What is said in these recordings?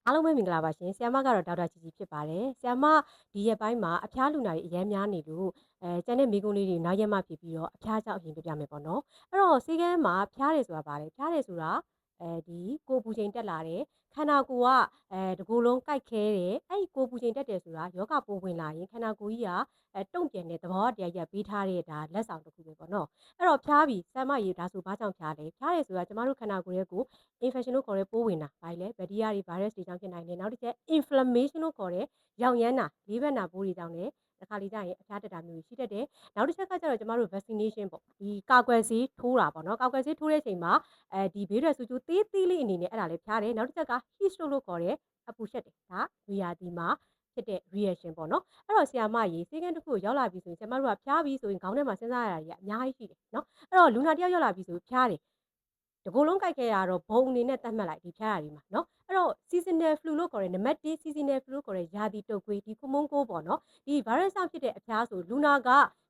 အားလုံးပဲမင်္ဂလာပါရှင်ဆ iam မကတော့ဒေါက်တာကြည်ကြည်ဖြစ်ပါတယ်ဆ iam မဒီရက်ပိုင်းမှာအဖျားလူနာတွေအများများနေလို့ကျန်တဲ့မိကုန်းလေးတွေနောက်ရက်မှဖြစ်ပြီးတော့အဖျားကြောင့်အရင်ပြပြမယ်ပေါ့နော်အဲ့တော့ဆေးကန်းမှာဖျားတယ်ဆိုတာပါတယ်ဖျားတယ်ဆိုတာဒီကိုပူချိန်တက်လာတယ်ခန္ဓာကိုယ်ကတကိုယ်လုံးကိုက်ခဲတယ်အဲ့ဒီကိုပူချိန်တက်တယ်ဆိုတာယောဂပိုးဝင်လာရင်ခန္ဓာကိုယ်ကြီးကတုံ့ပြန်တဲ့သဘောတရားကြီးပေးထားတဲ့ဒါလက်ဆောင်တစ်ခုပဲပေါ့နော်အဲ့တော့ဖျားပြီဆ iam မရေဒါဆိုဘာကြောင့်ဖျားလဲဖျားတယ်ဆိုတာကျမတို့ခန္ဓာကိုယ်ရဲ့ကို infection လို့ခေါ်တဲ့ပိုးဝင်တာဘာလဲဘက်တီးရီးယားတွေ virus တွေကြောင့်ဖြစ်နိုင်တယ်နောက်တစ်ချက် inflammation လို့ခေါ်တဲ့ရောင်ရမ်းတာလေးဘက်နာပိုးတွေကြောင့်လည်းတစ်ခါလေကြာရင်အဖျားတက်တာမျိုးရှိတတ်တယ်နောက်တစ်ချက်ကကျတော့ကျမတို့ vaccination ပေါ့ဒီကာကွယ်ဆေးထိုးတာပေါ့နော်ကာကွယ်ဆေးထိုးတဲ့အချိန်မှာဒီဘေးထွက်ဆူကျိုးသေးသေးလေးအနေနဲ့အဲ့ဒါလည်းဖျားတယ်နောက်တစ်ချက်က heat stroke လို့ခေါ်တဲ့အပူရှက်တယ်ဒါနွေရာသီမှာဖြစ်တဲ့ reaction ပေါ့နော်အဲ့တော့ဆရာမရေဆေးကန်းတစ်ခုကိုရောက်လာပြီဆိုရင်ဆရာမတို့ကဖျားပြီဆိုရင်ခေါင်းထဲမှာစဉ်းစားရတာကြီးကအများကြီးရှိတယ်နော်အဲ့တော့လူနာတယောက်ရောက်လာပြီဆိုဖျားတယ်တကိုယ်လုံးကြိုက်ခဲ့တာတော့ဘုံအနေနဲ့သတ်မှတ်လိုက်ဒီဖျားရည်မှာနော်အဲ့တော့ seasonal flu လို့ခေါ်တဲ့နံပါတ်1 seasonal flu လို့ခေါ်တဲ့ရာသီတုပ်ကွေးဒီခုမုန်းကိုပေါ့နော်ဒီ virus ကြောင့်ဖြစ်တဲ့အဖျားဆိုလူနာက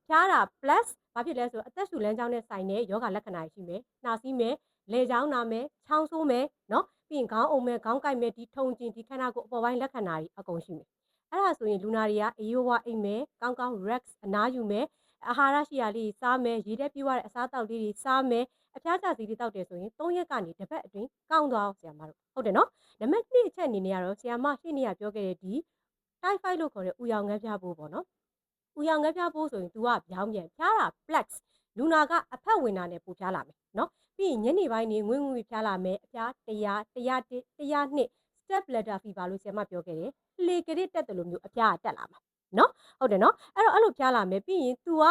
ဖျားတာ plus ဘာဖြစ်လဲဆိုတော့အသက်ရှူလမ်းကြောင်းနဲ့ဆိုင်တဲ့ယောဂလက္ခဏာရှိမယ်နှာစီးမယ်လေချောင်းနာမယ်ချောင်းဆိုးမယ်နော်ပြီးရင်ခေါင်းအုံမယ်ခေါင်းကိုက်မယ်ဒီထုံကျင်ဒီခန္ဓာကိုယ်အပေါ်ပိုင်းလက္ခဏာတွေအကုန်ရှိမယ်အဲ့ဒါဆိုရင်လူနာတွေကအေးရိုးဝအိမ်မယ်ကောင်းကောင်း relax အနားယူမယ်အာဟာရရှိရာလေးစားမယ်ရေတက်ပြည့်ဝတဲ့အစားအသောက်လေးတွေစားမယ်အဖျားကျစီးလေးတောက်တယ်ဆိုရင်3ရက်ကနေတစ်ပတ်အတွင်းကောင်းသွားအောင်ဆရာမတို့ဟုတ်တယ်နော်နံပါတ်2အချက်အနေနဲ့ကတော့ဆရာမရှင်းနေရပြောခဲ့တဲ့ဒီ typhoid လို့ခေါ်တဲ့ဥယောင်ငန်းပြားပိုးပေါ့နော်ဥယောင်ငန်းပြားပိုးဆိုရင် तू ကပြောင်းပြန်ဖျားတာ plex လူနာကအဖက်ဝင်တာနဲ့ပူဖျားလာမယ်နော်ပြီးရင်ညနေပိုင်းနေငွေ့ငွေ့ဖျားလာမယ်အဖျား100 step ladder fever လို့ဆရာမပြောခဲ့တယ်လေကရစ်တက်တယ်လို့မျိုးအဖျားတက်လာမှာနော်ဟုတ်တယ်နော်အဲ့လိုဖျားလာမယ်ပြီးရင် तू က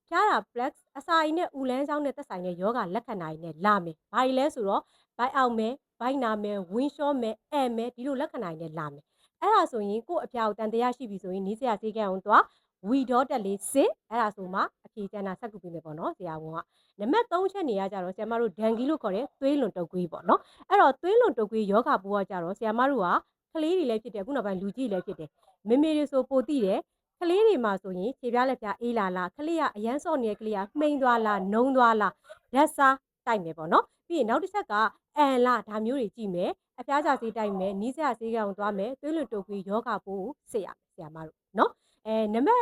ဖျားတာ plex အစာအိမ်နဲ့ဥလန်းချောင်းနဲ့သက်ဆိုင်တဲ့ယောဂလက္ခဏာတွေနဲ့လာမယ်ဘာတွေလဲဆိုတော့ဘိုက်အောင်မယ်ဘိုက်နာမယ်ဝင်းလျှောမယ်အဲမယ်ဒီလိုလက္ခဏာတွေနဲ့လာမယ်အဲ့ဒါဆိုရင်ကို့အဖျားကိုတန်တရားရှိပြီဆိုရင်နီးစရာဆေးကန်းအောင်သွားဝီဒေါတက်လေးစစ်အဲ့ဒါဆိုမှအဖြေကျန်တာဆက်ကူပေးမယ်ပေါ့နော်ဆရာဝန်ကနံပါတ်3ချက်နေရကြတော့ဆရာမတို့ဒန်ဂီလို့ခေါ်တဲ့သွေးလွန်တုပ်ကွေးပေါ့နော်အဲ့တော့သွေးလွန်တုပ်ကွေးယောဂပိုးကကြတော့ဆရာမတို့ကကလေးတွေလည်းဖြစ်တယ်ခုနောက်ပိုင်းလူကြီးလည်းဖြစ်တယ်မေမေတွေဆိုပိုတိတယ်ကလေးတွေမှာဆိုရင်ခြေပြားလက်ပြားအေးလာလားကလေးကအရန်စော့နေတဲ့ကလေးကမှိန်သွားလားနှုံသွားလားဓာတ်စားတိုက်မယ်ပေါ့နော်ပြီးရင်နောက်တစ်ချက်ကအန်လာဒါမျိုးတွေကြည့်မယ်အဖျားကြဆေးတိုက်မယ်နီးစရာဆေးကောင်သွားမယ်သွေးလွန်တုပ်ကွေးယောဂပိုးကိုစစ်ရမယ်ဆရာမတို့နော်နံပါ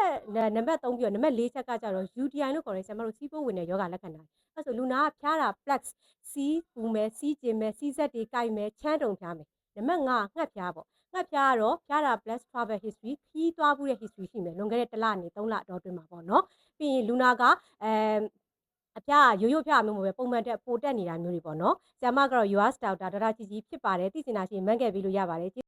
တ်3ပြီးတော့နံပါတ်4ချက်ကကြတော့ UTI လို့ခေါ်တဲ့ဆရာမတို့စီးပိုးဝင်တဲ့ယောဂလက္ခဏာအဲ့ဆိုလူနာကဖျားတာ plex စီးပူမယ်စီးကျင်မယ်စီးဆက်တွေကိုက်မယ်ချမ်းတုံဖျားမယ်နံပါတ်5ငှက်ဖျားပေါ့ငှက်ဖျားကတော့ဖျားတာ plus travel history ခီးသွားမှုတဲ့ history ရှိမယ်လွန်ခဲ့တဲ့1လနေ3လတော့တွင်မှာပေါ့နော်ပြီးရင်လူနာကအဖျားရိုးရိုးဖျားမျိုးမဟုတ်ပဲပုံမှန်တက်ပိုတက်နေတာမျိုးတွေပေါ့နော်ဆရာမကတော့ US Doctor ဒေါက်တာကြည်ကြည်ဖြစ်ပါတယ်သိချင်တာရှိရင်မန့်ခဲ့ပြီးလို့ရပါတယ်